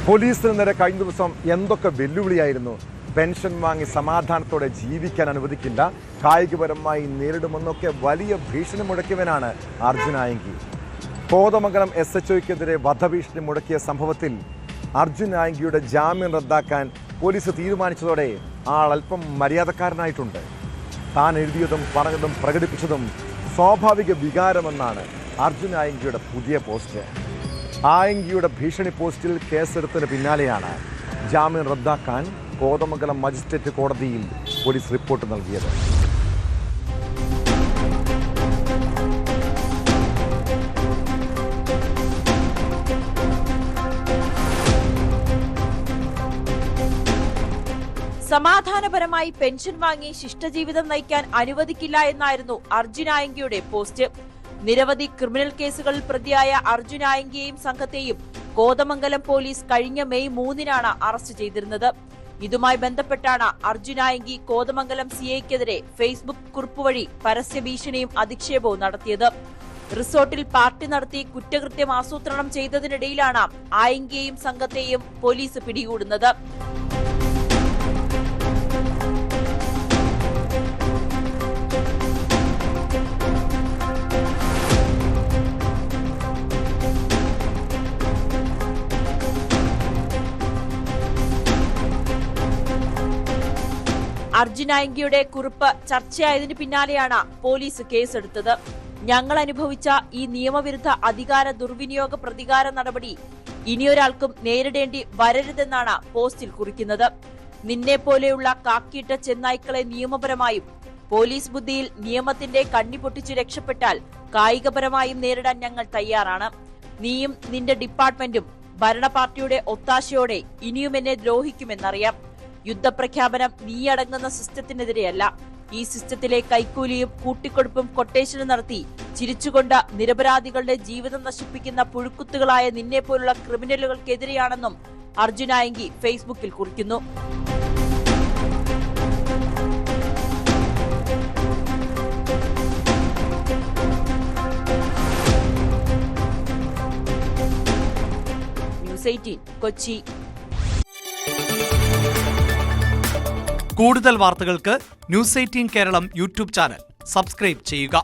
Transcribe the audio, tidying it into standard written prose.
പോലീസിന് നേരെ കഴിഞ്ഞ ദിവസം എന്തൊക്കെ വെല്ലുവിളിയായിരുന്നു. പെൻഷൻ വാങ്ങി സമാധാനത്തോടെ ജീവിക്കാൻ അനുവദിക്കില്ല, കായികപരമായി നേരിടുമെന്നൊക്കെ വലിയ ഭീഷണി മുഴക്കിയവനാണ് അർജുൻ ആയങ്കി. കോതമംഗലം SHOയ്ക്കെതിരെ വധഭീഷണി മുഴക്കിയ സംഭവത്തിൽ അർജുൻ ആയങ്കിയുടെ ജാമ്യം റദ്ദാക്കാൻ പോലീസ് തീരുമാനിച്ചതോടെ ആൾ അല്പം മര്യാദക്കാരനായിട്ടുണ്ട്. താൻ എഴുതിയതും പറഞ്ഞതും പ്രകടിപ്പിച്ചതും സ്വാഭാവിക വികാരമെന്നാണ് അർജുൻ ആയങ്കിയുടെ പുതിയ പോസ്റ്റ്. ആയങ്കിയുടെ ഭീഷണി പോസ്റ്റിൽ കേസെടുത്തതിന് പിന്നാലെയാണ് ജാമ്യം റദ്ദാക്കാൻ കോതമംഗലം മജിസ്ട്രേറ്റ് കോടതിയിൽ പോലീസ് റിപ്പോർട്ട് നൽകിയത്. സമാധാനപരമായി പെൻഷൻ വാങ്ങി ശിഷ്ടജീവിതം നയിക്കാൻ അനുവദിക്കില്ല എന്നായിരുന്നു അർജുൻ ആയങ്കിയുടെ പോസ്റ്റ്. നിരവധി ക്രിമിനൽ കേസുകളിൽ പ്രതിയായ അർജുൻ ആയങ്കിയെയും സംഘത്തെയും കോതമംഗലം പോലീസ് കഴിഞ്ഞ മെയ് 3-നാണ് അറസ്റ്റ് ചെയ്തിരുന്നത്. ഇതുമായി ബന്ധപ്പെട്ടാണ് അർജുൻ ആയങ്കി കോതമംഗലം CIക്കെതിരെ ഫേസ്ബുക്ക് കുറിപ്പ് വഴി പരസ്യ ഭീഷണിയും അധിക്ഷേപവും നടത്തിയത്. റിസോർട്ടിൽ പാർട്ടി നടത്തി കുറ്റകൃത്യം ആസൂത്രണം ചെയ്തതിനിടയിലാണ് ആയങ്കിയെയും സംഘത്തെയും പോലീസ് പിടികൂടുന്നത്. അർജുൻ ആയങ്കിയുടെ കുറിപ്പ് ചർച്ചയായതിനു പിന്നാലെയാണ് പോലീസ് കേസെടുത്തത്. ഞങ്ങൾ അനുഭവിച്ച ഈ നിയമവിരുദ്ധ അധികാര ദുർവിനിയോഗ പ്രതികാര നടപടി ഇനിയൊരാൾക്കും നേരിടേണ്ടി വരരുതെന്നാണ് പോസ്റ്റിൽ കുറിക്കുന്നത്. നിന്നെപ്പോലെയുള്ള കാക്കിയിട്ട ചെന്നായ്ക്കളെ നിയമപരമായും പോലീസ് ബുദ്ധിയിൽ നിയമത്തിന്റെ കണ്ണി പൊട്ടിച്ചു രക്ഷപ്പെട്ടാൽ കായികപരമായും നേരിടാൻ ഞങ്ങൾ തയ്യാറാണ്. നീയും നിന്റെ ഡിപ്പാർട്ട്മെന്റും ഭരണപാർട്ടിയുടെ ഒത്താശയോടെ ഇനിയും എന്നെ ദ്രോഹിക്കുമെന്നറിയാം. യുദ്ധപ്രഖ്യാപനം നീയടങ്ങുന്ന സിസ്റ്റത്തിനെതിരെയല്ല. ഈ സിസ്റ്റത്തിലെ കൈക്കൂലിയും കൂട്ടിക്കൊടുപ്പും കൊട്ടേഷനും നടത്തി ചിരിച്ചുകൊണ്ട് നിരപരാധികളുടെ ജീവിതം നശിപ്പിക്കുന്ന പുഴുക്കുത്തുകളായ നിന്നെപ്പോലുള്ള ക്രിമിനലുകൾക്കെതിരെയാണെന്നും അർജുൻ ആയങ്കി ഫേസ്ബുക്കിൽ കുറിക്കുന്നു. ന്യൂസ് 18 കൊച്ചി. കൂടുതൽ വാർത്തകൾക്ക് news 18 Keralam YouTube channel subscribe ചെയ്യുക.